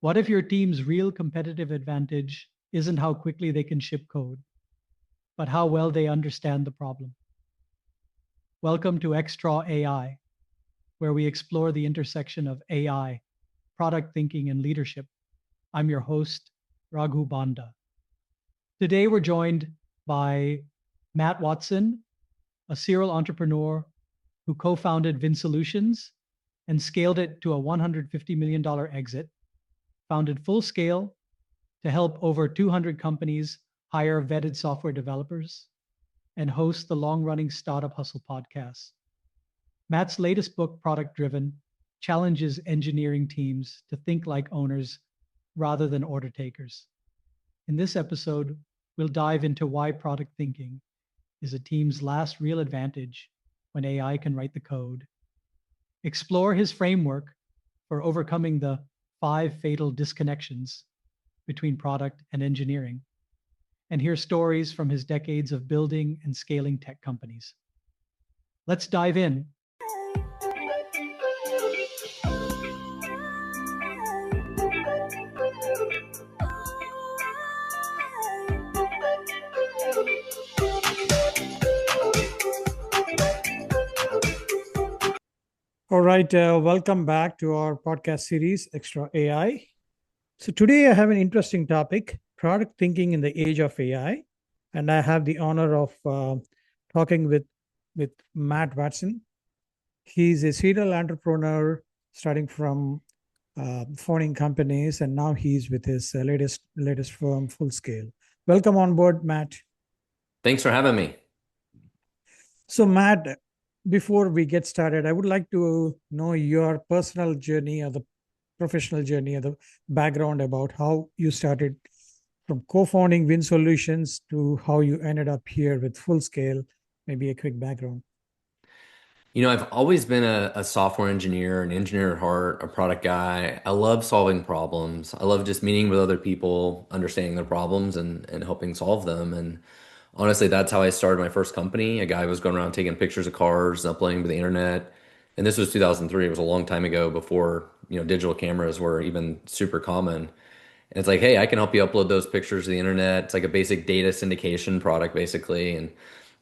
What if your team's real competitive advantage isn't how quickly they can ship code, but how well they understand the problem? Welcome to XTraw AI, where we explore the intersection of AI, product thinking, and leadership. I'm your host, Raghu Banda. Today, we're joined by Matt Watson, a serial entrepreneur who co founded VinSolutions and scaled it to a $150 million exit, founded Full Scale to help over 200 companies hire vetted software developers, and hosts the long running Startup Hustle podcast. Matt's latest book, Product Driven, challenges engineering teams to think like owners rather than order takers. In this episode, we'll dive into why product thinking is a team's last real advantage when AI can write the code, explore his framework for overcoming the 5 fatal disconnections between product and engineering, and hear stories from his decades of building and scaling tech companies. Let's dive in. All right, welcome back to our podcast series, XTraw AI. So today I have an interesting topic, product thinking in the age of AI. And I have the honor of talking with Matt Watson. He's a serial entrepreneur starting from founding companies, and now he's with his latest firm, Full Scale. Welcome on board, Matt. Thanks for having me. So Matt, before we get started, I would like to know your personal journey or the professional journey or the background about how you started from co-founding VinSolutions to how you ended up here with Full Scale. Maybe a quick background. I've always been a software engineer, an engineer at heart, a product guy. I love solving problems. I love just meeting with other people, understanding their problems and helping solve them. And honestly, that's how I started my first company. A guy was going around taking pictures of cars, uploading to the internet. And this was 2003. It was a long time ago before, digital cameras were even super common. And it's like, hey, I can help you upload those pictures to the internet. It's like a basic data syndication product, basically. And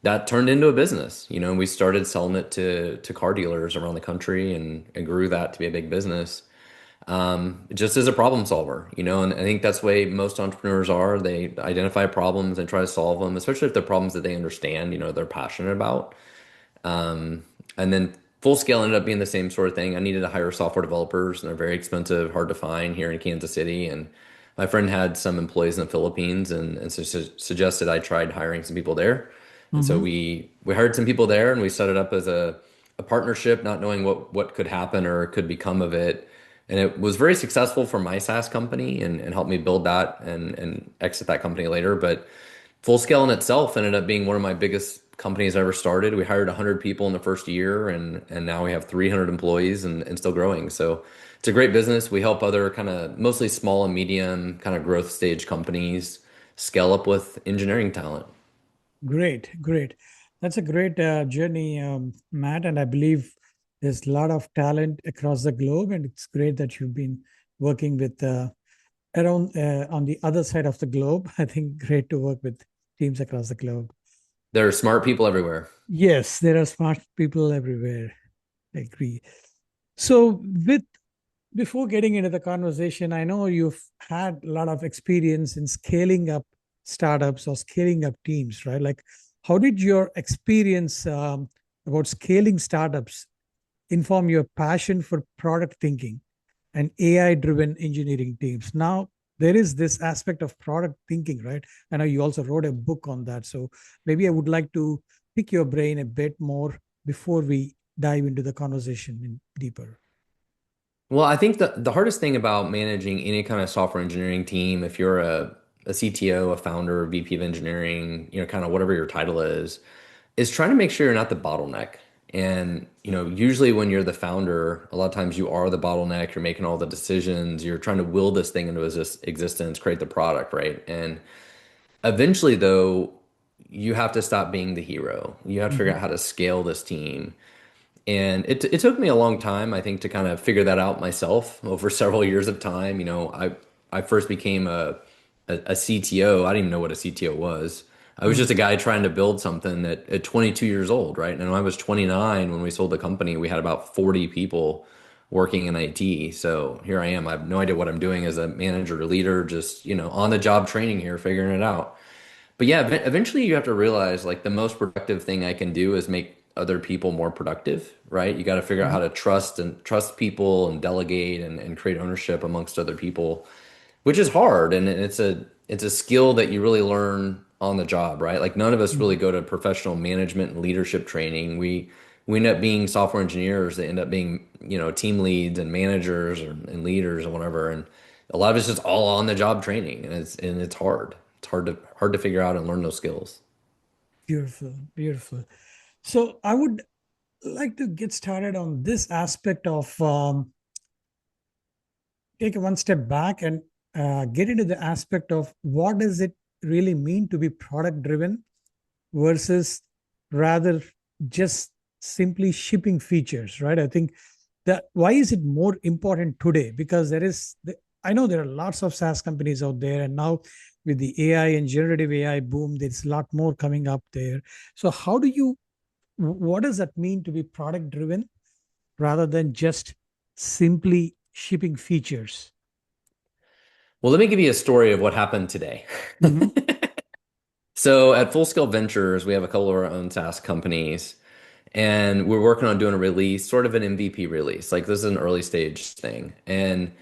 that turned into a business, and we started selling it to car dealers around the country and grew that to be a big business. Just as a problem solver, and I think that's the way most entrepreneurs are. They identify problems and try to solve them, especially if they're problems that they understand, they're passionate about. And then Full Scale ended up being the same sort of thing. I needed to hire software developers, and they're very expensive, hard to find here in Kansas City. And my friend had some employees in the Philippines and suggested I tried hiring some people there. And so we hired some people there, and we set it up as a partnership, not knowing what could happen or could become of it. And it was very successful for my SaaS company and helped me build that and exit that company later. But Full Scale in itself ended up being one of my biggest companies I ever started. We hired 100 people in the first year, and now we have 300 employees and still growing. So it's a great business. We help other kind of mostly small and medium kind of growth stage companies scale up with engineering talent. Great. That's a great journey, Matt. And I believe there's a lot of talent across the globe. And it's great that you've been working with around on the other side of the globe. I think great to work with teams across the globe. There are smart people everywhere. Yes, there are smart people everywhere. I agree. So before getting into the conversation, I know you've had a lot of experience in scaling up startups or scaling up teams, right? Like, how did your experience about scaling startups inform your passion for product thinking and AI-driven engineering teams? Now, there is this aspect of product thinking, right? I know you also wrote a book on that. So maybe I would like to pick your brain a bit more before we dive into the conversation deeper. Well, I think the hardest thing about managing any kind of software engineering team, if you're a CTO, a founder, a VP of engineering, kind of whatever your title is trying to make sure you're not the bottleneck. And, usually when you're the founder, a lot of times you are the bottleneck, you're making all the decisions, you're trying to will this thing into existence, create the product, right? And eventually, though, you have to stop being the hero. You have to figure out how to scale this team. And it took me a long time, I think, to kind of figure that out myself over several years of time. I first became a CTO. I didn't even know what a CTO was. I was just a Mm. guy trying to build something at 22 years old, right? And when I was 29, when we sold the company, we had about 40 people working in IT. So here I am. I have no idea what I'm doing as a manager or leader, just, on the job training here, figuring it out. But yeah, eventually you have to realize like the most productive thing I can do is make other people more productive, right? You got to figure out how Mhm. to trust people and delegate and create ownership amongst other people, which is hard. And it's a skill that you really learn on the job, right? Like none of us really Mhm. go to professional management and leadership training. We end up being software engineers that end up being, team leads and managers and leaders and whatever. And a lot of it's just all on the job training, and it's hard. It's hard to figure out and learn those skills. Beautiful, beautiful. So I would like to get started on this aspect of take one step back and get into the aspect of what does it really mean to be product driven versus rather just simply shipping features, right? I think that why is it more important today? Because I know there are lots of SaaS companies out there, and now with the AI and generative AI boom, there's a lot more coming up there. So what does that mean to be product driven rather than just simply shipping features? Well, let me give you a story of what happened today. Mm-hmm. So at Full Scale Ventures, we have a couple of our own SaaS companies, and we're working on doing a release, sort of an MVP release. Like this is an early stage thing. And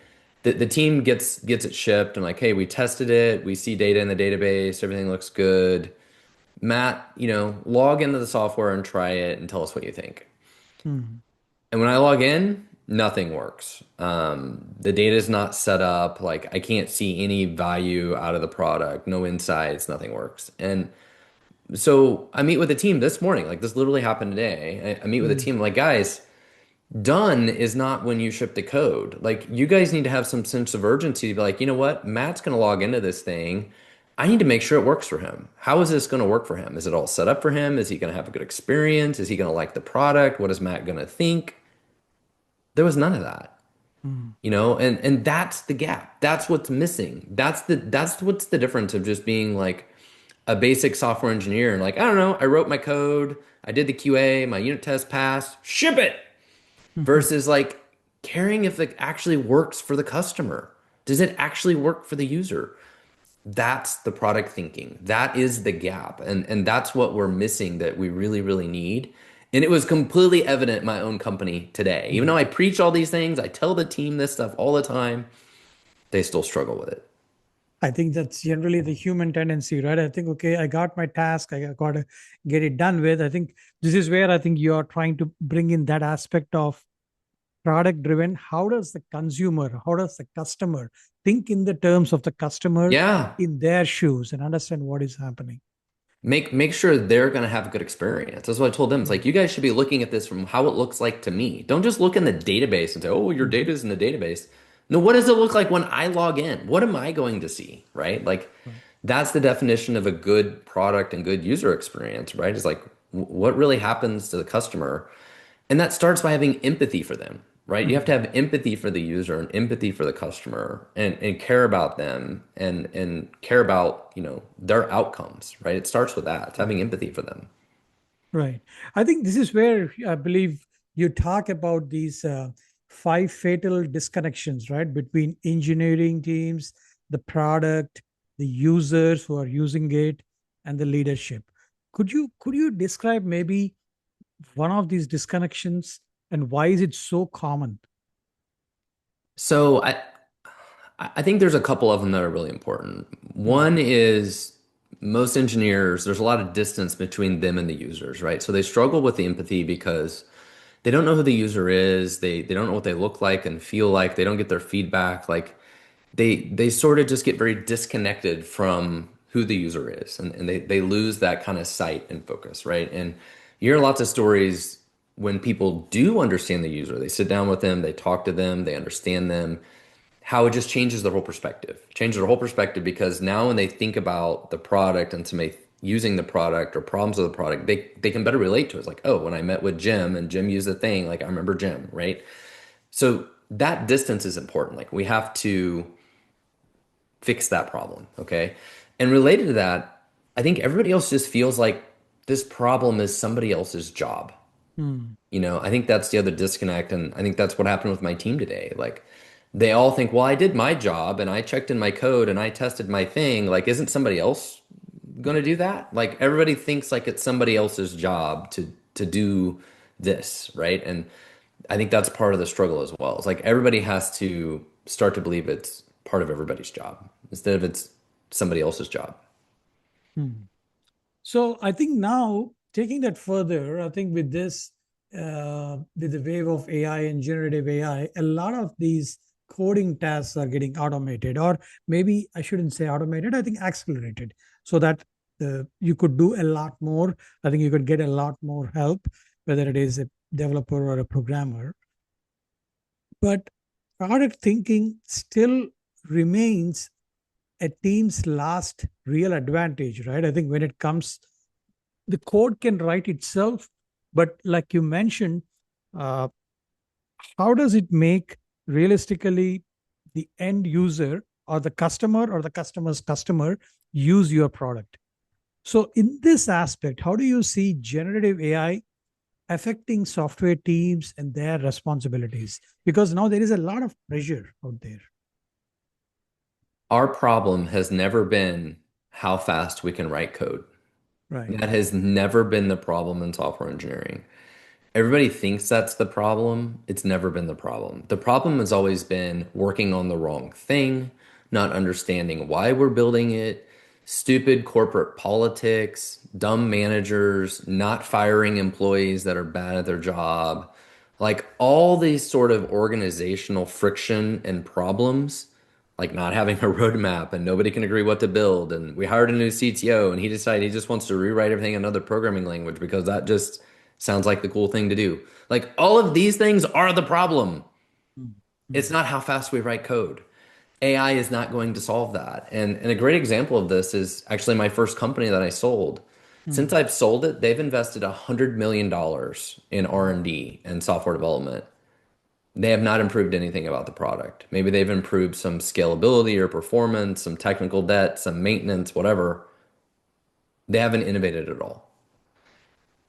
the team gets it shipped and like, hey, we tested it, we see data in the database, everything looks good. Matt, log into the software and try it and tell us what you think. Mm-hmm. And when I log in, nothing works. The data is not set up. Like I can't see any value out of the product, no insights, nothing works. And so I meet with the team this morning. Like this literally happened today. I meet with the team. I'm like, guys, done is not when you ship the code. Like you guys need to have some sense of urgency to be like, you know what? Matt's going to log into this thing. I need to make sure it works for him. How is this going to work for him? Is it all set up for him? Is he going to have a good experience? Is he going to like the product? What is Matt going to think? There was none of that. And that's the gap. That's what's missing. That's what's the difference of just being like a basic software engineer and like, I don't know, I wrote my code, I did the QA, my unit test passed, ship it. Mm-hmm. Versus like caring if it actually works for the customer. Does it actually work for the user? That's the product thinking. That is the gap. And that's what we're missing that we really, really need. And it was completely evident in my own company today. Even though I preach all these things, I tell the team this stuff all the time, they still struggle with it. I think that's generally the human tendency, right? I think, okay, I got my task, I got to get it done with. I think this is where I think you're trying to bring in that aspect of product driven. How does the consumer, how does the customer think in the terms of the customer Yeah. in their shoes and understand what is happening? Make sure they're going to have a good experience. That's what I told them. It's like you guys should be looking at this from how it looks like to me. Don't just look in the database and say, "Oh, your Mhm. data is in the database." No, what does it look like when I log in? What am I going to see, right? Like Right. that's the definition of a good product and good user experience, right? It's like what really happens to the customer. And that starts by having empathy for them, right? You have to Mhm. have empathy for the user and empathy for the customer and care about them and care about, their outcomes, right? It starts with that. It's having empathy for them. Right. I think this is where I believe you talk about these five fatal disconnections, right, between engineering teams, the product, the users who are using it, and the leadership. Could you describe maybe one of these disconnections and why is it so common? So I think there's a couple of them that are really important. Mm. One is most engineers, there's a lot of distance between them and the users, right? So they struggle with the empathy because they don't know who the user is. They don't know what they look like and feel like. They don't get their feedback. Like they sort of just get very disconnected from who the user is and they lose that kind of sight and focus, right? And you hear lots of stories when people do understand the user, they sit down with them, they talk to them, they understand them, how it just changes their whole perspective because now when they think about the product and using the product or problems with the product, they can better relate to it. It's like, oh, when I met with Jim and Jim used the thing, like I remember Jim, right? So that distance is important. Like we have to fix that problem, okay? And related to that, I think everybody else just feels like this problem is somebody else's job. Hmm. I think that's the other disconnect, and I think that's what happened with my team today. Like they all think, well, I did my job and I checked in my code and I tested my thing. Like, isn't somebody else going to do that? Like everybody thinks like it's somebody else's job to do this, right? And I think that's part of the struggle as well. It's like everybody has to start to believe it's part of everybody's job instead of it's somebody else's job. Hmm. So I think now taking that further, I think with the wave of AI and generative AI, a lot of these coding tasks are getting automated, or maybe I shouldn't say automated, I think accelerated, so that you could do a lot more. I think you could get a lot more help, whether it is a developer or a programmer. But product thinking still remains a team's last real advantage, right? I think when it comes, the code can write itself, but like you mentioned, uh, how does it make realistically the end user or the customer's customer use your product? So, in this aspect, how do you see generative AI affecting software teams and their responsibilities? Because now there is a lot of pressure out there. Our problem has never been how fast we can write code. Right. That has never been the problem in software engineering. Everybody thinks that's the problem. It's never been the problem. The problem has always been working on the wrong thing, not understanding why we're building it, stupid corporate politics, dumb managers, not firing employees that are bad at their job. Like all these sort of organizational friction and problems, like not having a roadmap and nobody can agree what to build. And we hired a new CTO and he decided he just wants to rewrite everything in another programming language because that just sounds like the cool thing to do. Like all of these things are the problem. It's Mm-hmm. not how fast we write code. AI is not going to solve that. And a great example of this is actually my first company that I sold. Since I've sold it, they've invested $100 million in R&D and software development. They have not improved anything about the product. Maybe they've improved some scalability or performance, some technical debt, some maintenance, whatever. They haven't innovated at all.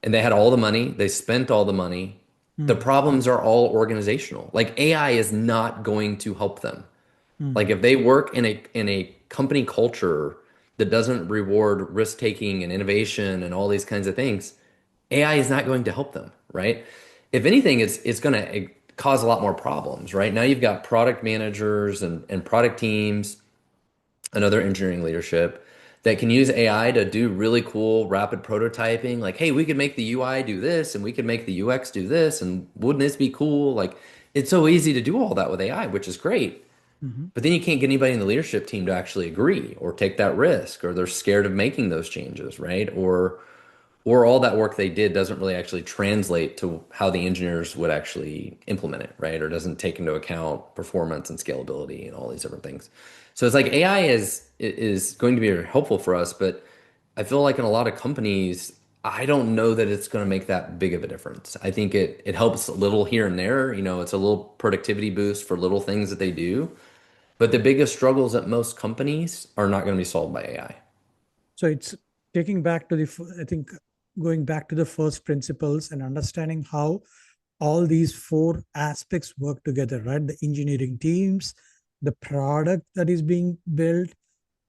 And they had all the money, they spent all the money. The Mm-hmm. problems are all organizational. Like AI is not going to help them. Like Mm-hmm. if they work in a company culture that doesn't reward risk taking and innovation and all these kinds of things, AI is not going to help them, right? If anything, it's going to cause a lot more problems, right? Now you've got product managers and product teams and other engineering leadership that can use AI to do really cool rapid prototyping. Like, hey, we could make the UI do this and we could make the UX do this. And wouldn't this be cool? Like, it's so easy to do all that with AI, which is great. Mm-hmm. But then you can't get anybody in the leadership team to actually agree or take that risk, or they're scared of making those changes, right? Or all that work they did doesn't really actually translate to how the engineers would actually implement it, right? Or doesn't take into account performance and scalability and all these different things. So it's like AI is going to be helpful for us, but I feel like in a lot of companies, I don't know that it's going to make that big of a difference. I think it helps a little here and there. It's a little productivity boost for little things that they do. But the biggest struggles at most companies are not going to be solved by AI. So it's taking back to I think going back to the first principles and understanding how all these four aspects work together, right? The engineering teams, the product that is being built,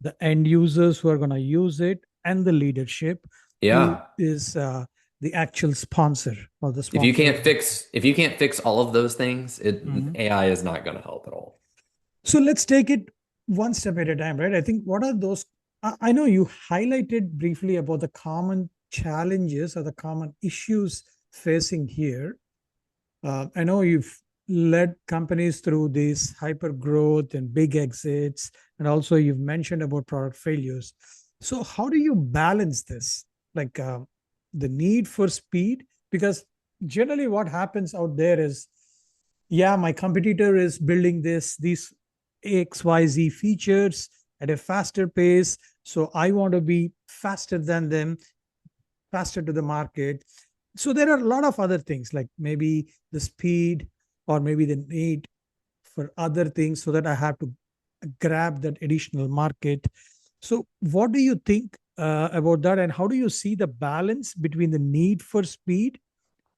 the end users who are going to use it, and the leadership who Yeah. is the actual sponsor or the If you sponsor. can't fix if you can't fix all of those things, Mhm. AI is not going to help at all. So let's take it one step at a time, right? I think what are those? I know you highlighted briefly about the common challenges or the common issues facing here. I know you've led companies through this hyper growth and big exits, and also you've mentioned about product failures. So, how do you balance this? Like the need for speed? Because generally, what happens out there is, yeah, my competitor is building these XYZ features, at a faster pace. So I want to be faster than them, faster to the market. So there are a lot of other things like maybe the speed or maybe the need for other things so that I have to grab that additional market. So what do you think about that? And how do you see the balance between the need for speed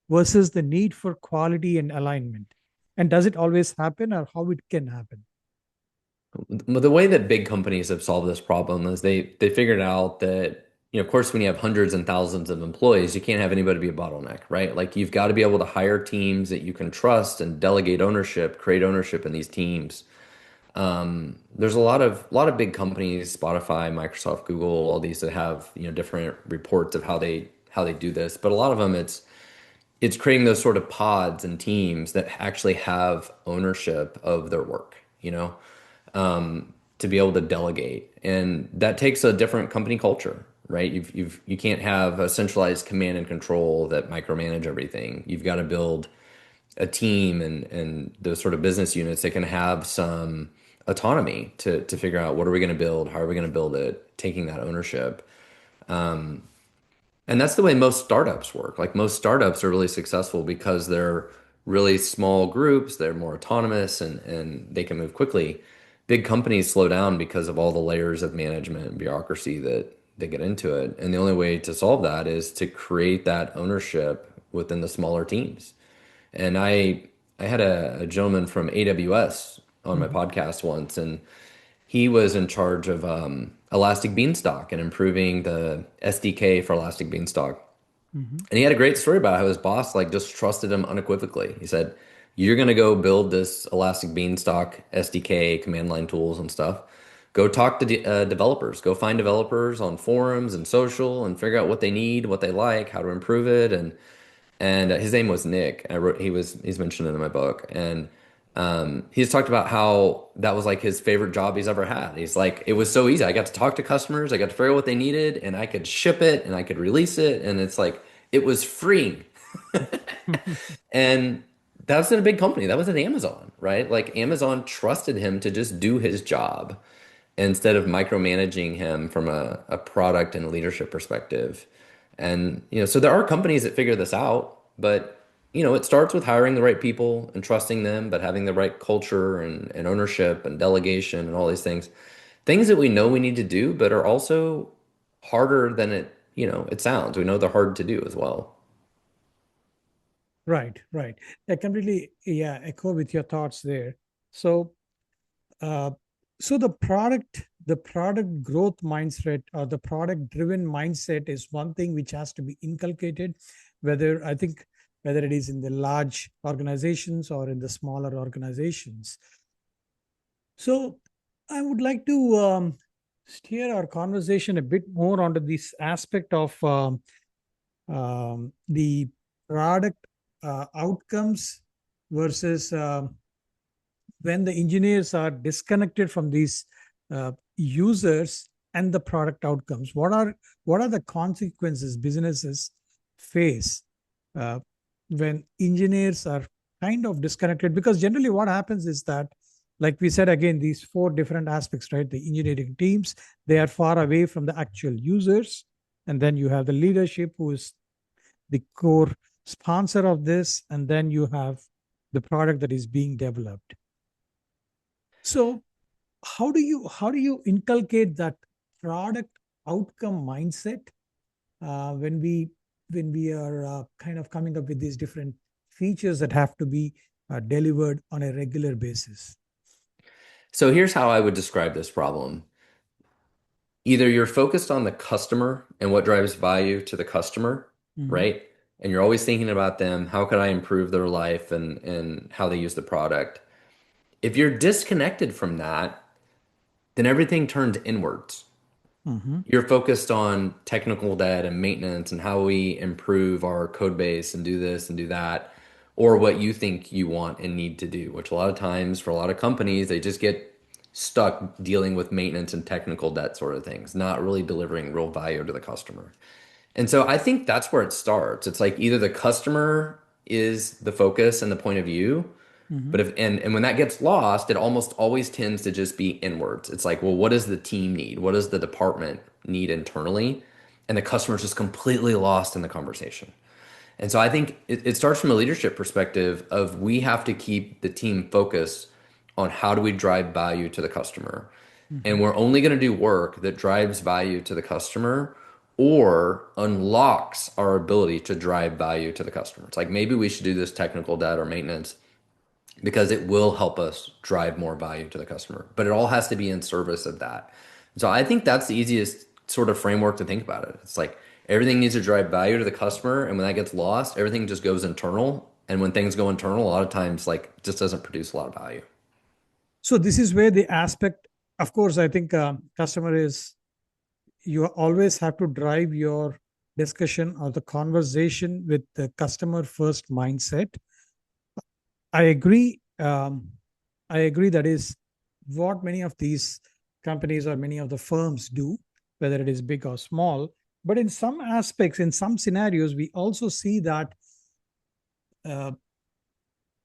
versus the need for quality and alignment? And does it always happen or how it can happen? The way that big companies have solved this problem is they figured out that, of course, when you have hundreds and thousands of employees, you can't have anybody be a bottleneck, right? Like you've got to be able to hire teams that you can trust and delegate ownership, create ownership in these teams. There's a lot of big companies, Spotify, Microsoft, Google, all these that have, different reports of how they do this. But a lot of them, it's creating those sort of pods and teams that actually have ownership of their work, to be able to delegate. And that takes a different company culture, right? You can't have a centralized command and control that micromanage everything. You've got to build a team and those sort of business units that can have some autonomy to figure out what are we going to build, how are we going to build it, taking that ownership. And that's the way most startups work. Like most startups are really successful because they're really small groups, they're more autonomous and they can move quickly. Big companies slow down because of all the layers of management and bureaucracy that they get into it. And the only way to solve that is to create that ownership within the smaller teams. And I had a gentleman from AWS on my Mhm. podcast once, and he was in charge of Elastic Beanstalk and improving the SDK for Elastic Beanstalk. Mhm. And he had a great story about how his boss like just trusted him unequivocally. He said, "You're gonna go build this Elastic Beanstalk SDK, command line tools and stuff. Go talk to developers. Go find developers on forums and social and figure out what they need, what they like, how to improve it." And his name was Nick. He's mentioned it in my book, and he's talked about how that was like his favorite job he's ever had. He's like, it was so easy. I got to talk to customers, I got to figure out what they needed, and I could ship it and I could release it, and it's like it was freeing. And that was in a big company. That was at Amazon, right? Like Amazon trusted him to just do his job instead of micromanaging him from a product and leadership perspective. And, so there are companies that figure this out, but, it starts with hiring the right people and trusting them, but having the right culture and ownership and delegation and all these things. Things that we know we need to do, but are also harder than it sounds. We know they're hard to do as well. Right, right. I completely, yeah, echo with your thoughts there. So, uh, so the product growth mindset or the product driven mindset is one thing which has to be inculcated, whether I think whether it is in the large organizations or in the smaller organizations. So, I would like to steer our conversation a bit more onto this aspect of the product outcomes versus when the engineers are disconnected from these users and the product outcomes. What are the consequences businesses face uh, when engineers are kind of disconnected? Because generally what happens is that, like we said again, these four different aspects, right? The engineering teams, they are far away from the actual users. And then you have the leadership who is the core sponsor of this, and then you have the product that is being developed. So how do you inculcate that product outcome mindset when we are kind of coming up with these different features that have to be delivered on a regular basis? So here's how I would describe this problem. Either you're focused on the customer and what drives value to the customer, Mhm. right? And you're always thinking about them, how can I improve their life and how they use the product. If you're disconnected from that, then everything turns inwards. Mhm. You're focused on technical debt and maintenance and how we improve our code base and do this and do that, or what you think you want and need to do, which a lot of times for a lot of companies, they just get stuck dealing with maintenance and technical debt sort of things, not really delivering real value to the customer. And so I think that's where it starts. It's like either the customer is the focus and the point of view, But if and when that gets lost, it almost always tends to just be inwards. It's like, well, what does the team need? What does the department need internally? And the customer's just completely lost in the conversation. And so I think it starts from a leadership perspective of we have to keep the team focused on how do we drive value to the customer. And we're only going to do work that drives value to the customer or unlocks our ability to drive value to the customer. It's like maybe we should do this technical debt or maintenance because it will help us drive more value to the customer. But it all has to be in service of that. So I think that's the easiest sort of framework to think about it. It's like everything needs to drive value to the customer, and when that gets lost, everything just goes internal. And when things go internal, a lot of times like just doesn't produce a lot of value. So this is where the aspect, of course, I think customer is, you always have to drive your discussion or the conversation with the customer first mindset. I agree. I agree that is what many of these companies or many of the firms do, whether it is big or small. But in some aspects, in some scenarios, we also see that uh,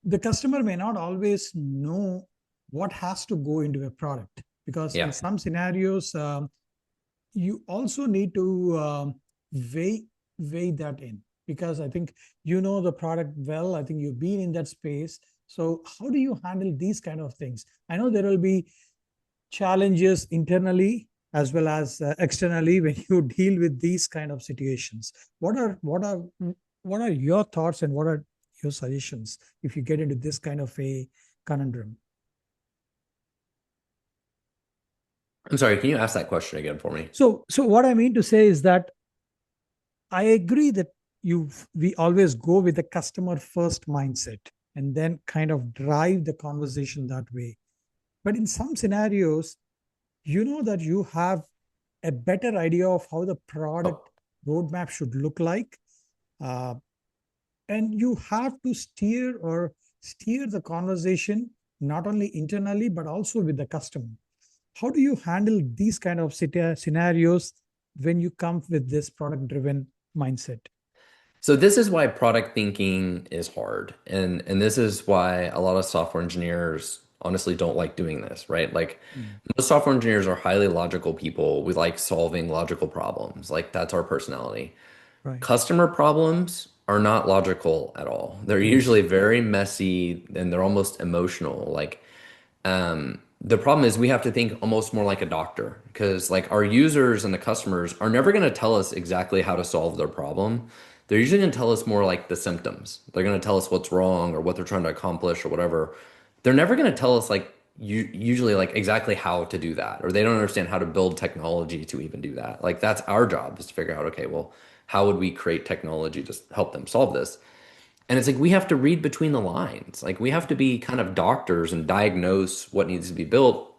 the customer may not always know what has to go into a product, because in Yeah. some scenarios, you also need to weigh that in, because I think you know the product well. I think you've been in that space. So how do you handle these kind of things? I know there will be challenges internally as well as externally when you deal with these kind of situations. What are your thoughts and what are your suggestions if you get into this kind of a conundrum? I'm sorry, can you ask that question again for me? So what I mean to say is that I agree that we always go with the customer first mindset and then kind of drive the conversation that way. But in some scenarios, you know that you have a better idea of how the product roadmap should look like. Uh, and you have to steer the conversation not only internally, but also with the customer. How do you handle these kind of scenarios when you come with this product driven mindset? So this is why product thinking is hard. And this is why a lot of software engineers honestly don't like doing this, right? Like most software engineers are highly logical people. We like solving logical problems. Like that's our personality. Right. Customer problems are not logical at all. They're usually very messy and they're almost emotional. Like the problem is we have to think almost more like a doctor because like our users and the customers are never going to tell us exactly how to solve their problem. They're usually going to tell us more like the symptoms. They're going to tell us what's wrong or what they're trying to accomplish or whatever. They're never going to tell us like usually like exactly how to do that, or they don't understand how to build technology to even do that. Like that's our job is to figure out, okay, well, how would we create technology to help them solve this? And it's like we have to read between the lines. Like we have to be kind of doctors and diagnose what needs to be built.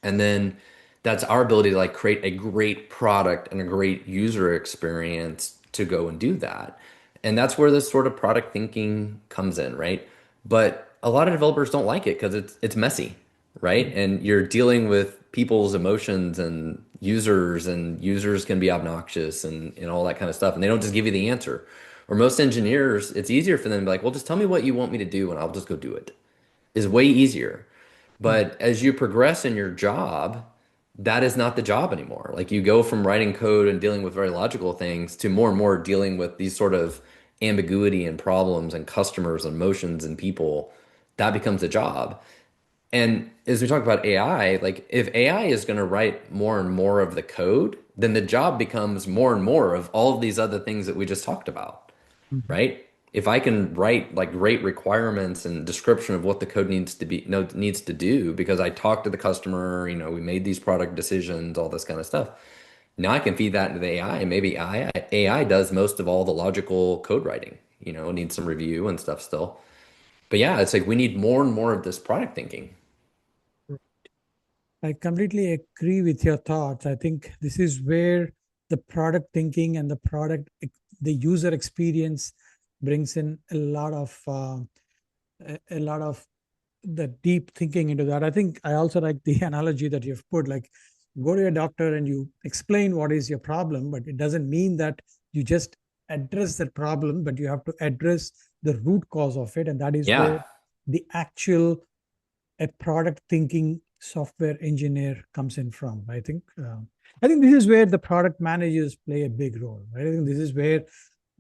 And then that's our ability to like create a great product and a great user experience to go and do that. And that's where this sort of product thinking comes in, right? But a lot of developers don't like it because it's messy, right? And you're dealing with people's emotions and users can be obnoxious and all that kind of stuff. And they don't just give you the answer. Or most engineers, it's easier for them to be like, well, just tell me what you want me to do and I'll just go do it. Is way easier. But as you progress in your job, that is not the job anymore. Like you go from writing code and dealing with very logical things to more and more dealing with these sort of ambiguity and problems and customers and emotions and people. That becomes a job. And as we talk about AI, like if AI is going to write more and more of the code, then the job becomes more and more of all of these other things that we just talked about, Mhm. right? If I can write like great requirements and description of what the code needs to be, no, needs to do because I talked to the customer, we made these product decisions, all this kind of stuff. Now I can feed that into the AI, and maybe AI does most of all the logical code writing. It needs some review and stuff still. But yeah, it's like we need more and more of this product thinking. I completely agree with your thoughts. I think this is where the product thinking and the user experience brings in a lot of the deep thinking into that. I think I also like the analogy that you've put, like go to a doctor and you explain what is your problem, but it doesn't mean that you just address that problem, but you have to address the root cause of it. And that is where Yeah. the actual a product thinking software engineer comes in from. I think this is where the product managers play a big role. Right? I think this is where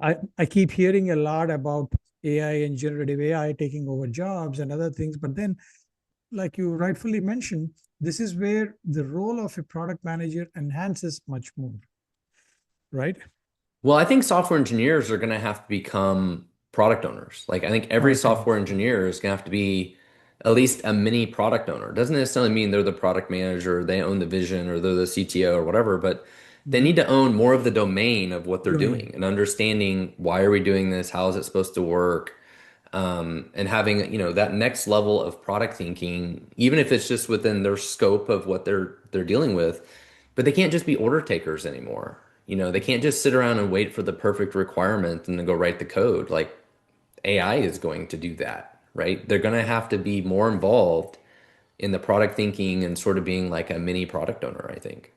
I keep hearing a lot about AI and generative AI taking over jobs and other things. But then, like you rightfully mentioned, this is where the role of a product manager enhances much more, right? Well, I think software engineers are going to have to become product owners. Like, I think every Product software owners. engineer is going to have to be at least a mini product owner. It doesn't necessarily mean they're the product manager, they own the vision, or they're the CTO or whatever, but they Mhm. need to own more of the domain of what they're doing Domain. and understanding why are we doing this? How is it supposed to work? And having, that next level of product thinking, even if it's just within their scope of what they're dealing with, but they can't just be order takers anymore. They can't just sit around and wait for the perfect requirement and then go write the code. Like AI is going to do that, right? They're going to have to be more involved in the product thinking and sort of being like a mini product owner, I think.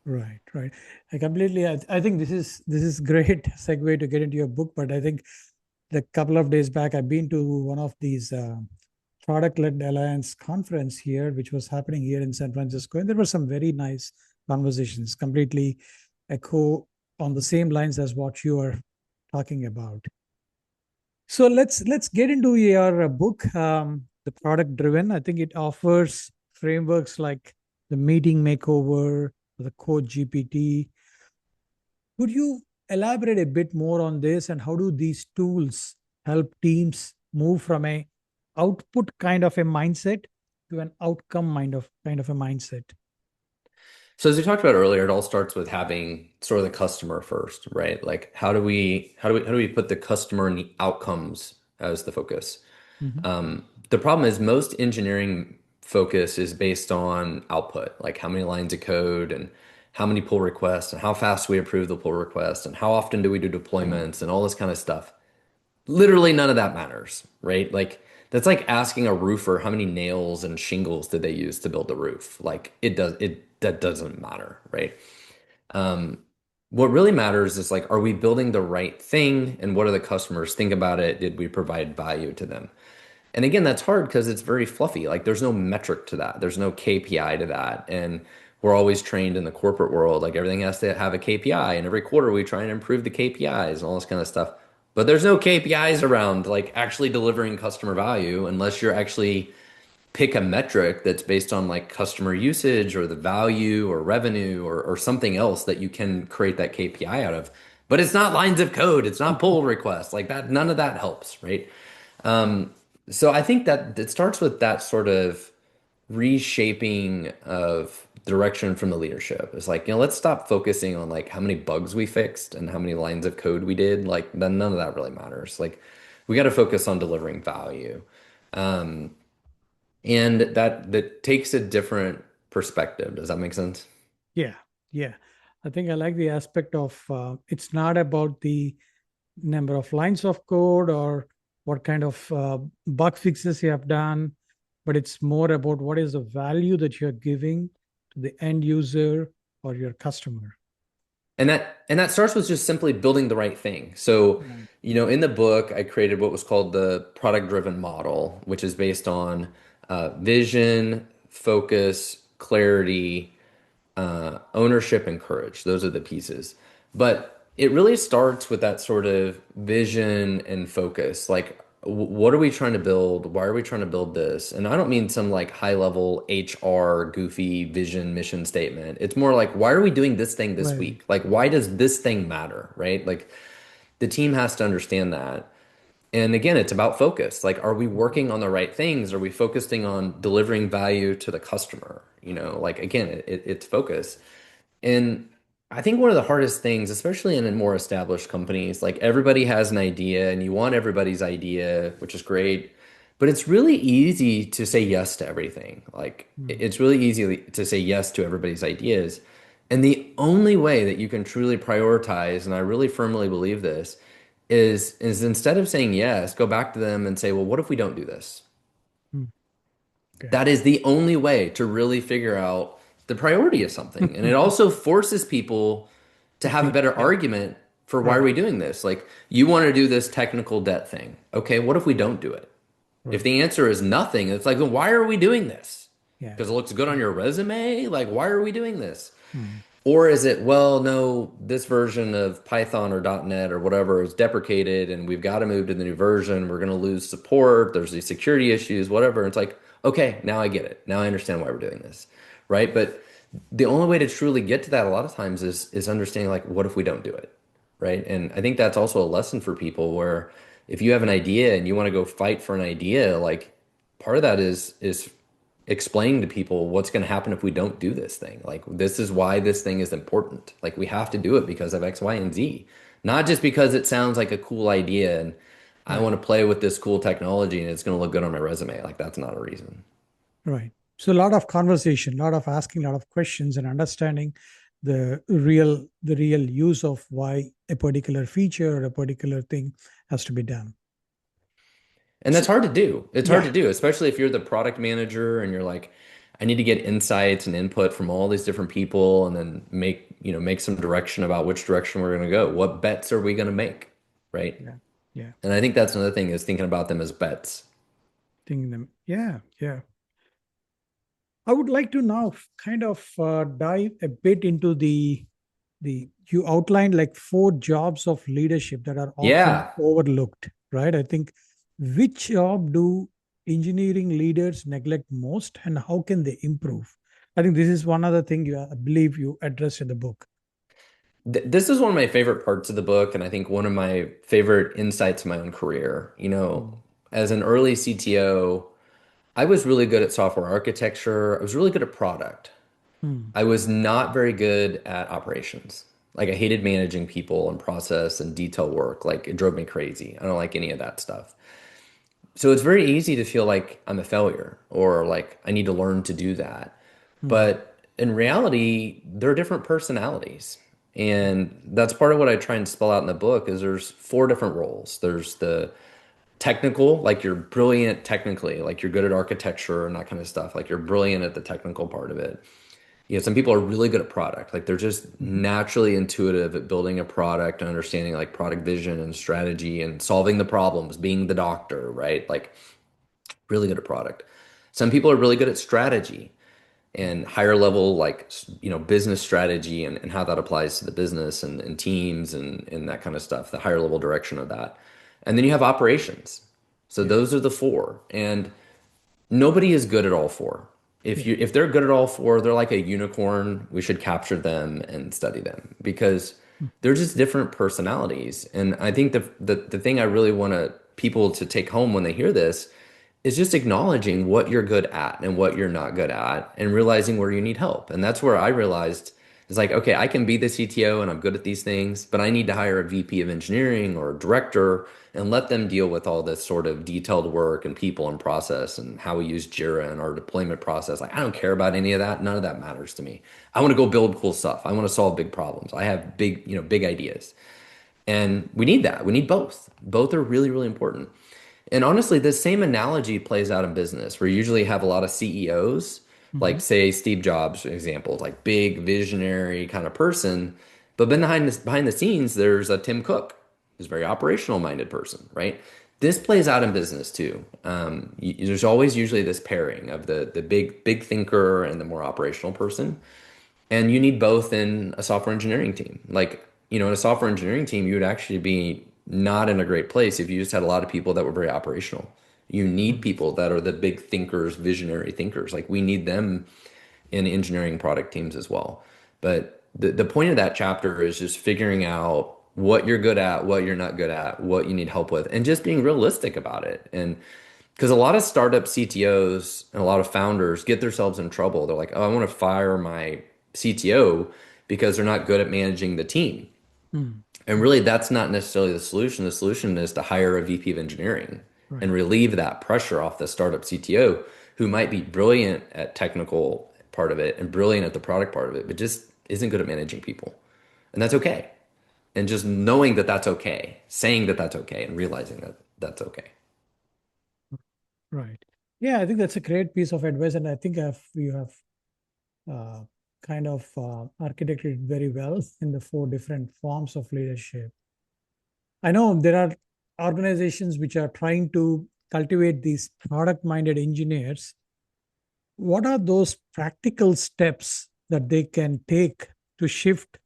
Right, right. I think this is great segue to get into your book, but I think a couple of days back, I've been to one of these product-led alliance conference here, which was happening here in San Francisco, and there were some very nice conversations, completely echo on the same lines as what you are talking about. So let's get into your book, the product driven. I think it offers frameworks like the meeting makeover, the code GPT. Could you elaborate a bit more on this and how do these tools help teams move from a output kind of a mindset to an outcome kind of a mindset? So as we talked about earlier, it all starts with having sort of the customer first, right? Like how do we put the customer and the outcomes as the focus? Mhm. The problem is most engineering focus is based on output, like how many lines of code and how many pull requests and how fast we approve the pull request and how often do we do deployments and all this kind of stuff. Literally none of that matters, right? Like that's like asking a roofer how many nails and shingles did they use to build the roof. Like that doesn't matter, right? Um, what really matters is like, are we building the right thing and what do the customers think about it? Did we provide value to them? And again, that's hard because it's very fluffy. Like there's no metric to that. There's no KPI to that. And we're always trained in the corporate world, like everything has to have a KPI. And every quarter we try and improve the KPIs and all this kind of stuff. But there's no KPIs around like actually delivering customer value unless you're actually pick a metric that's based on like customer usage or the value or revenue or something else that you can create that KPI out of. But it's not lines of code, it's not pull requests. Like that, none of that helps, right? Um, so I think that it starts with that sort of reshaping of direction from the leadership. It's like, let's stop focusing on like how many bugs we fixed and how many lines of code we did. Like then none of that really matters. Like we got to focus on delivering value. Um, and that takes a different perspective. Does that make sense? Yeah, yeah. I think I like the aspect of it's not about the number of lines of code or what kind of bug fixes you have done, but it's more about what is the value that you're giving to the end user or your customer. And that starts with just simply building the right thing. So, Right. in the book, I created what was called the product driven model, which is based on vision, focus, clarity, ownership, and courage. Those are the pieces. But it really starts with that sort of vision and focus. Like, what are we trying to build? Why are we trying to build this? And I don't mean some like high level HR goofy vision mission statement. It's more like, why are we doing this thing this Right. week? Like, why does this thing matter? Right? Like, the team has to understand that. And again, it's about focus. Like, are we working on the right things? Are we focusing on delivering value to the customer? Like again, it's focus. And I think one of the hardest things, especially in more established companies, like everybody has an idea and you want everybody's idea, which is great, but it's really easy to say yes to everything. Like Mm. it's really easy to say yes to everybody's ideas. And the only way that you can truly prioritize, and I really firmly believe this, is instead of saying yes, go back to them and say, well, what if we don't do this? Mm. Okay. That is the only way to really figure out the priority of something. And it also forces people to To have a think. better Yeah. argument for why are Right. we doing this? Like, you want to do this technical debt thing. Okay, what if we don't do it? If Right. the answer is nothing, it's like, then why are we doing this? Yeah. Because it looks good on your resume? Like, why are we doing this? Hmm. Or is it, well, no, this version of Python or .NET or whatever is deprecated and we've got to move to the new version. We're going to lose support. There's these security issues, whatever. It's like, okay, now I get it. Now I understand why we're doing this. Right. But the only way to truly get to that a lot of times is understanding like, what if we don't do it? Right. And I think that's also a lesson for people where if you have an idea and you want to go fight for an idea, like part of that is explaining to people what's going to happen if we don't do this thing. Like, this is why this thing is important. Like, we have to do it because of X, Y, and Z, not just because it sounds like a cool idea and I Right. want to play with this cool technology and it's going to look good on my resume. Like, that's not a reason. Right. So a lot of conversation, a lot of asking, a lot of questions, and understanding the real use of why a particular feature or a particular thing has to be done. And So that's hard to do. It's hard yeah, to do, especially if you're the product manager and you're like, I need to get insights and input from all these different people and then make some direction about which direction we're going to go. What bets are we going to make? Right. yeah, yeah. And I think that's another thing is thinking about them as bets. Thinking them. Yeah, yeah. I would like to now kind of dive a bit into the you outlined like 4 jobs of leadership that are often Yeah. overlooked, right? I think, which job do engineering leaders neglect most, and how can they improve? I think this is one other thing I believe you addressed in the book. This is one of my favorite parts of the book, and I think one of my favorite insights in my own career. Hmm. As an early CTO, I was really good at software architecture. I was really good at product. Hmm. I was not very good at operations. Like, I hated managing people and process and detail work. Like, it drove me crazy. I don't like any of that stuff. So it's very easy to feel like I'm a failure or like I need to learn to do that. Hmm. But in reality, they're different personalities. And that's part of what I try and spell out in the book is there's 4 different roles. There's the technical, like you're brilliant technically, like you're good at architecture and that kind of stuff. Like you're brilliant at the technical part of it. Some people are really good at product. Like they're just Hmm. naturally intuitive at building a product and understanding like product vision and strategy and solving the problems, being the doctor, right? Like really good at product. Some people are really good at strategy and higher level, like, business strategy and how that applies to the business and teams and that kind of stuff, the higher level direction of that. And then you have operations. So Yeah, those are the 4. And nobody is good at all 4. If yeah, if they're good at all 4, they're like a unicorn. We should capture them and study them because hmm, they're just different personalities. And I think the thing I really want people to take home when they hear this is just acknowledging what you're good at and what you're not good at and realizing where you need help. And that's where I realized it's like, okay, I can be the CTO and I'm good at these things, but I need to hire a VP of engineering or a director and let them deal with all this sort of detailed work and people and process and how we use Jira and our deployment process. Like, I don't care about any of that. None of that matters to me. I want to go build cool stuff. I want to solve big problems. I have big ideas. And we need that. We need both. Both are really, really important. And honestly, this same analogy plays out in business where you usually have a lot of CEOs, hmm, like say Steve Jobs, for example, like big visionary kind of person. But then behind the scenes, there's a Tim Cook, who's a very operational minded person, right? This plays out in business too. There's always usually this pairing of the big thinker and the more operational person. And you need both in a software engineering team. Like, in a software engineering team, you would actually be not in a great place if you just had a lot of people that were very operational. You need hmm, people that are the big thinkers, visionary thinkers. Like, we need them in engineering product teams as well. But the point of that chapter is just figuring out what you're good at, what you're not good at, what you need help with, and just being realistic about it. And because a lot of startup CTOs and a lot of founders get themselves in trouble. They're like, oh, I want to fire my CTO because they're not good at managing the team. hmm, And hmm. really, that's not necessarily the solution. The solution is to hire a VP of engineering and Right. relieve that pressure off the startup CTO who might be brilliant at technical part of it and brilliant at the product part of it, but just isn't good at managing people. And that's okay. And just knowing that that's okay, saying that that's okay, and realizing that that's okay. Right. Yeah, I think that's a great piece of advice, and I think you have uh, kind of architected it very well in the 4 different forms of leadership. I know there are organizations which are trying to cultivate these product-minded engineers, what are those practical steps that they can take to shift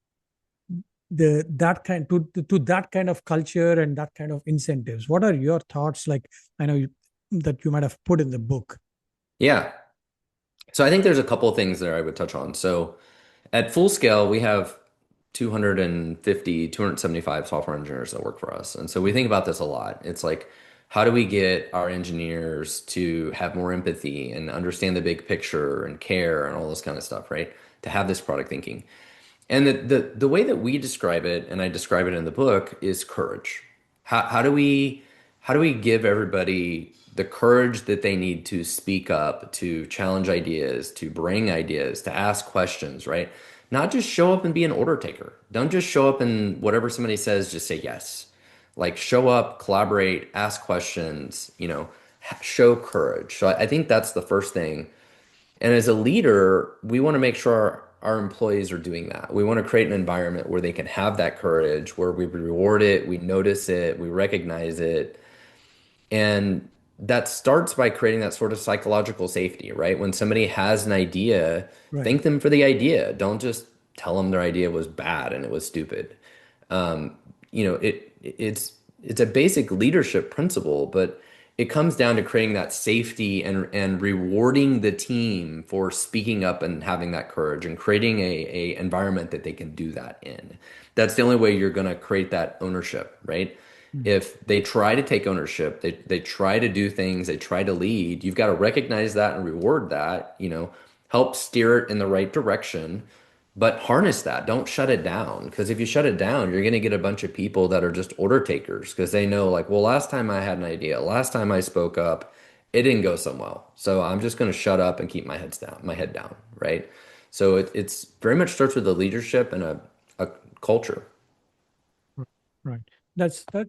to that kind of culture and that kind of incentives? What are your thoughts? Like, I know that you might have put in the book. Yeah. So I think there's a couple of things there I would touch on. So at full scale, we have 250, 275 software engineers that work for us. And so we think about this a lot. It's like, how do we get our engineers to have more empathy and understand the big picture and care and all this kind of stuff, right? To have this product thinking. And the way that we describe it, and I describe it in the book, is courage. How do we give everybody the courage that they need to speak up, to challenge ideas, to bring ideas, to ask questions, right? Not just show up and be an order taker. Don't just show up and whatever somebody says, just say yes. Like show up, collaborate, ask questions, show courage. So I think that's the first thing. And as a leader, we want to make sure our employees are doing that. We want to create an environment where they can have that courage, where we reward it, we notice it, we recognize it. And that starts by creating that sort of psychological safety, right? When somebody has an idea, Right. thank them for the idea. Don't just tell them their idea was bad and it was stupid. Um, it's a basic leadership principle, but it comes down to creating that safety and rewarding the team for speaking up and having that courage and creating a environment that they can do that in. That's the only way you're going to create that ownership, right? Mm. If they try to take ownership, they try to do things, they try to lead, you've got to recognize that and reward that, help steer it in the right direction, but harness that. Don't shut it down. Because if you shut it down, you're going to get a bunch of people that are just order takers because they know, like, well, last time I had an idea, last time I spoke up, it didn't go so well. So I'm just going to shut up and keep my head down, right? So it's very much starts with the leadership and a culture. Right.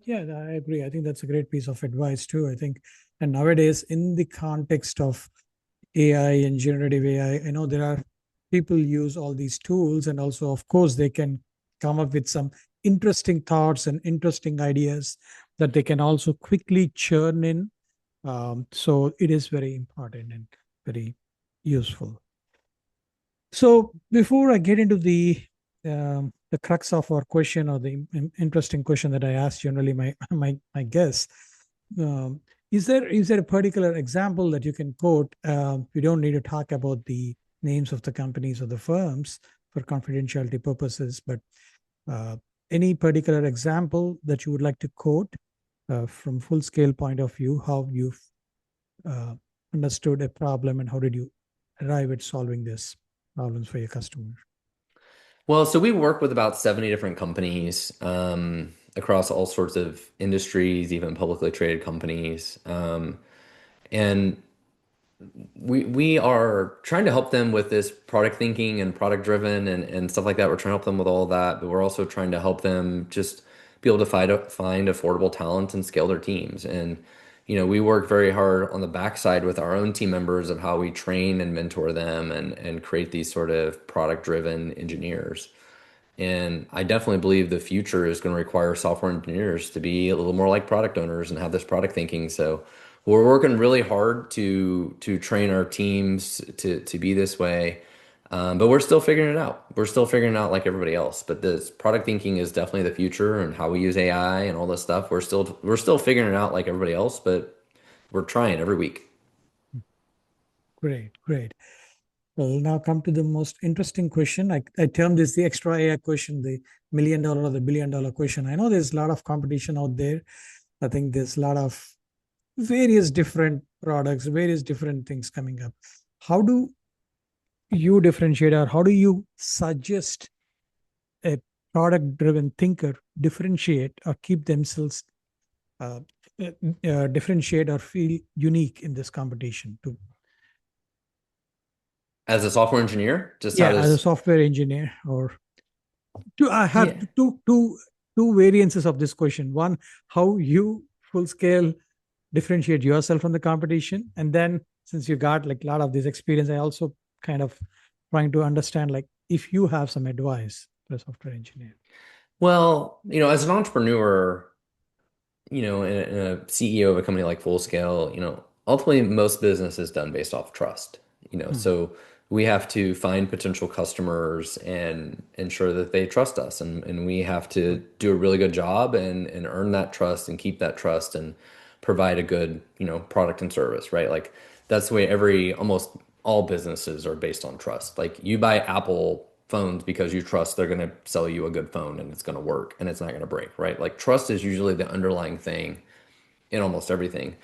Yeah, I agree. I think that's a great piece of advice too. I think, and nowadays in the context of AI and generative AI, I know there are people use all these tools, and also, of course, they can come up with some interesting thoughts and interesting ideas that they can also quickly churn in. So it is very important and very useful. So before I get into the crux of our question, or the interesting question that I ask generally my guests, um, is there a particular example that you can quote? We don't need to talk about the names of the companies or the firms for confidentiality purposes, but any particular example that you would like to quote from full scale point of view, how you've uh, understood a problem and how did you arrive at solving this problems for your customer? Well, so we work with about 70 different companies across all sorts of industries, even publicly traded companies. And we are trying to help them with this product thinking and product driven and stuff like that. We're trying to help them with all that, but we're also trying to help them just be able to find affordable talent and scale their teams. And, we work very hard on the backside with our own team members of how we train and mentor them and create these sort of product driven engineers. And I definitely believe the future is going to require software engineers to be a little more like product owners and have this product thinking. So we're working really hard to train our teams to be this way. But we're still figuring it out. We're still figuring it out like everybody else. But this product thinking is definitely the future, and how we use AI and all this stuff. We're still figuring it out like everybody else, but we're trying every week. Great, great. Well, now come to the most interesting question. I term this the extra AI question, the $1 million or the $1 billion question. I know there's a lot of competition out there. I think there's a lot of various different products, various different things coming up. How do you differentiate, or how do you suggest a product driven thinker differentiate or keep themselves uh, differentiate or feel unique in this competition to? As a software engineer, just how Yeah, as a does software engineer, or I have yeah. two variances of this question. One, how you full scale differentiate yourself from the competition, and then since you got like a lot of this experience, I also kind of trying to understand, like, if you have some advice for a software engineer. Well, as an entrepreneur, in a CEO of a company like Full Scale, ultimately most business is done based off trust. Hmm. So we have to find potential customers and ensure that they trust us, and we have to do a really good job and earn that trust and keep that trust and provide a good, product and service, right? Like that's the way almost all businesses are based on trust. Like you buy Apple phones because you trust they're going to sell you a good phone and it's going to work and it's not going to break, right? Like trust is usually the underlying thing in almost everything.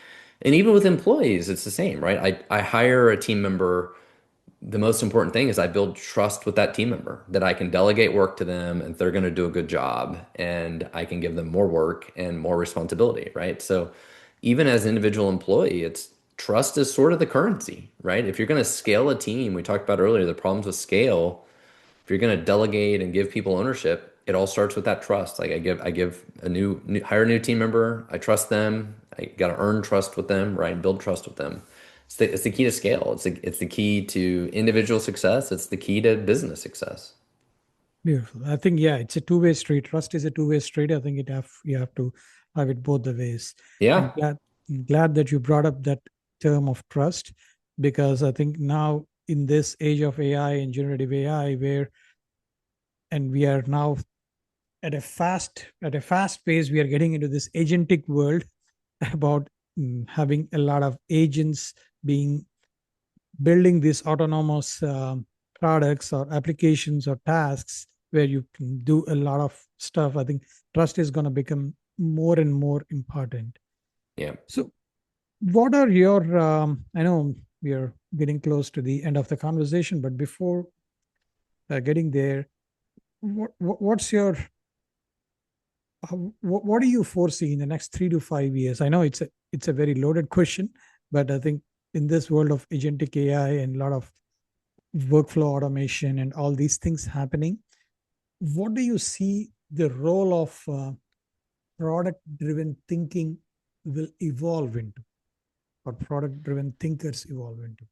And even with employees, it's the same, right? I hire a team member. The most important thing is I build trust with that team member that I can delegate work to them and they're going to do a good job and I can give them more work and more responsibility, right? So even as an individual employee, it's trust is sort of the currency, right? If you're going to scale a team, we talked about earlier the problems with scale. If you're going to delegate and give people ownership, it all starts with that trust. Like I give hire a new team member. I trust them. I got to earn trust with them, right? Build trust with them. It's the key to scale. It's the key to individual success. It's the key to business success. Beautiful. I think, yeah, it's a two-way street. Trust is a two-way street. I think you have to have it both the ways. And Yeah. glad that you brought up that term of trust, because I think now in this age of AI and generative AI, and we are now at a fast pace, we are getting into this agentic world about having a lot of agents being building these autonomous products or applications or tasks where you can do a lot of stuff. I think trust is going to become more and more important. Yeah. So, what are your? I know we are getting close to the end of the conversation, but before getting there, what's your? What do you foresee in the next 3 to 5 years? I know it's a very loaded question, but I think in this world of agentic AI and a lot of workflow automation and all these things happening, what do you see the role of product driven thinking will evolve into, or product driven thinkers evolve into?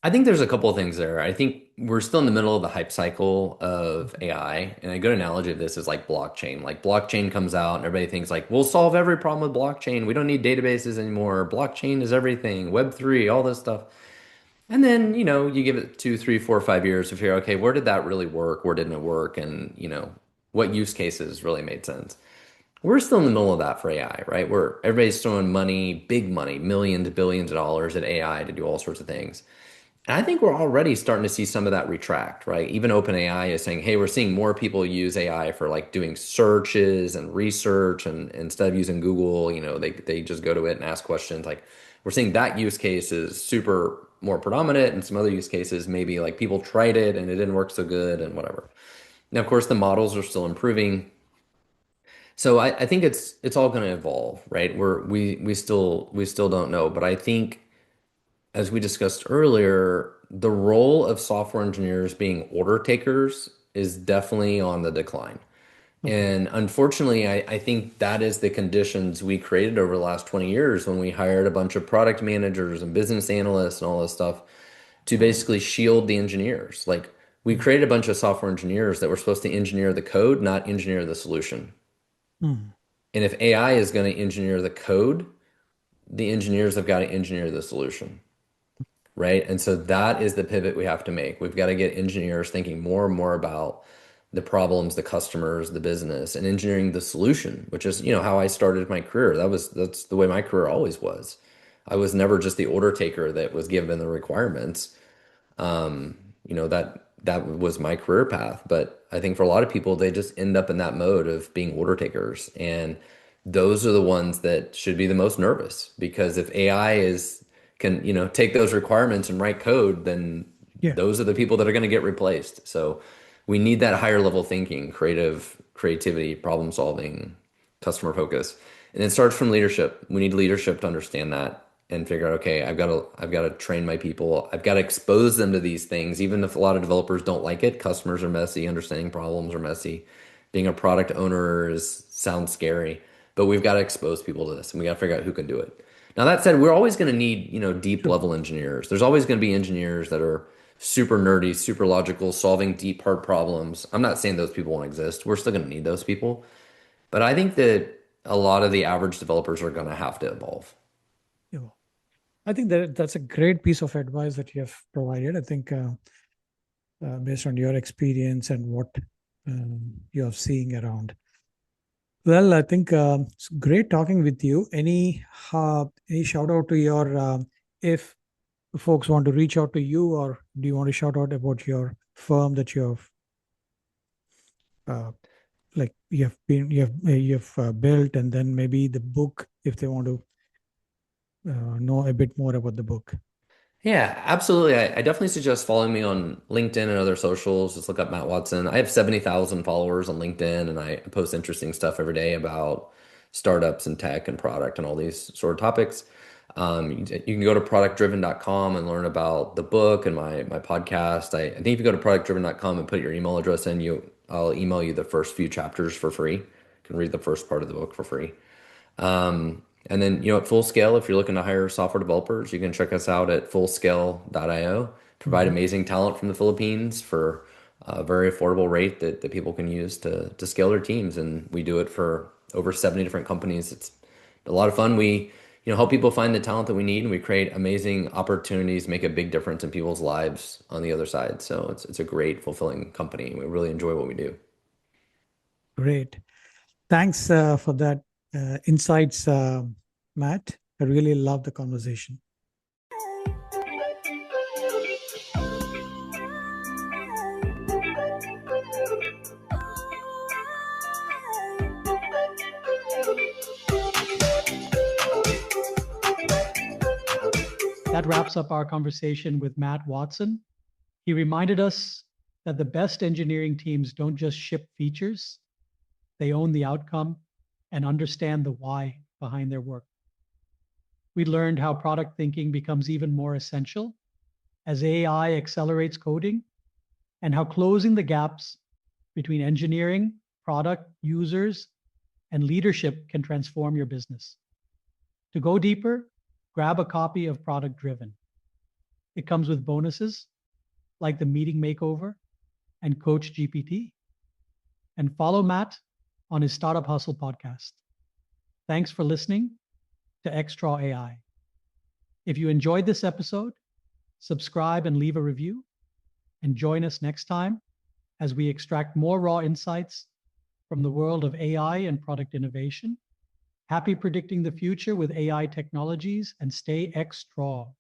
I think there's a couple of things there. I think we're still in the middle of the hype cycle of AI, and a good analogy of this is like blockchain. Like blockchain comes out, and everybody thinks like we'll solve every problem with blockchain. We don't need databases anymore. Blockchain is everything. Web3, all this stuff. And then, you give it 2, 3, 4, 5 years to figure, okay, where did that really work? Where didn't it work? And, what use cases really made sense? We're still in the middle of that for AI, right? Where everybody's throwing money, big money, millions, billions of dollars at AI to do all sorts of things. And I think we're already starting to see some of that retract, right? Even OpenAI is saying, hey, we're seeing more people use AI for like doing searches and research, and instead of using Google, they just go to it and ask questions. Like we're seeing that use case is super more predominant, and some other use cases maybe like people tried it and it didn't work so good and whatever. Now, of course, the models are still improving. So I think it's all going to evolve, right? We still don't know, but I think as we discussed earlier, the role of software engineers being order takers is definitely on the decline. Okay. And unfortunately, I think that is the conditions we created over the last 20 years when we hired a bunch of product managers and business analysts and all this stuff to basically shield the engineers. Like we Mm. created a bunch of software engineers that were supposed to engineer the code, not engineer the solution. Mm. And if AI is going to engineer the code, the engineers have got to engineer the solution. Right? And so that is the pivot we have to make. We've got to get engineers thinking more and more about the problems, the customers, the business, and engineering the solution, which is, how I started my career. That's the way my career always was. I was never just the order taker that was given the requirements. Um, that was my career path. But I think for a lot of people, they just end up in that mode of being order takers. And those are the ones that should be the most nervous because if AI can, take those requirements and write code, then Yeah. those are the people that are going to get replaced. So we need that higher level thinking, creativity, problem solving, customer focus. And it starts from leadership. We need leadership to understand that and figure out, okay, I've got to train my people. I've got to expose them to these things. Even if a lot of developers don't like it, customers are messy, understanding problems are messy. Being a product owner sounds scary, but we've got to expose people to this and we got to figure out who can do it. Now that said, we're always going to need, deep True. level engineers. There's always going to be engineers that are super nerdy, super logical, solving deep hard problems. I'm not saying those people won't exist. We're still going to need those people. But I think that a lot of the average developers are going to have to evolve. Yeah. I think that's a great piece of advice that you have provided. I think based on your experience and what you're seeing around. Well, I think it's great talking with you. Any shout out to your if folks want to reach out to you, or do you want to shout out about your firm that you have like you've built, and then maybe the book if they want to know a bit more about the book? Yeah, absolutely. I definitely suggest following me on LinkedIn and other socials. Just look up Matt Watson. I have 70,000 followers on LinkedIn, and I post interesting stuff every day about startups and tech and product and all these sort of topics. You can go to productdriven.com and learn about the book and my podcast. I think if you go to productdriven.com and put your email address in, I'll email you the first few chapters for free. You can read the first part of the book for free. And then, at Full Scale, if you're looking to hire software developers, you can check us out at fullscale.io. Provide amazing talent from the Philippines for a very affordable rate that people can use to scale their teams. And we do it for over 70 different companies. It's a lot of fun. We, help people find the talent that we need, and we create amazing opportunities, make a big difference in people's lives on the other side. So it's a great, fulfilling company. We really enjoy what we do. Great. Thanks for that insights, Matt. I really love the conversation. That wraps up our conversation with Matt Watson. He reminded us that the best engineering teams don't just ship features, they own the outcome and understand the why behind their work. We learned how product thinking becomes even more essential as AI accelerates coding, and how closing the gaps between engineering, product, users, and leadership can transform your business. To go deeper, grab a copy of Product Driven. It comes with bonuses like the meeting makeover and Coach GPT. And follow Matt on his Startup Hustle podcast. Thanks for listening to XTraw AI. If you enjoyed this episode, subscribe and leave a review, and join us next time as we extract more raw insights from the world of AI and product innovation. Happy predicting the future with AI technologies, and stay XTraw.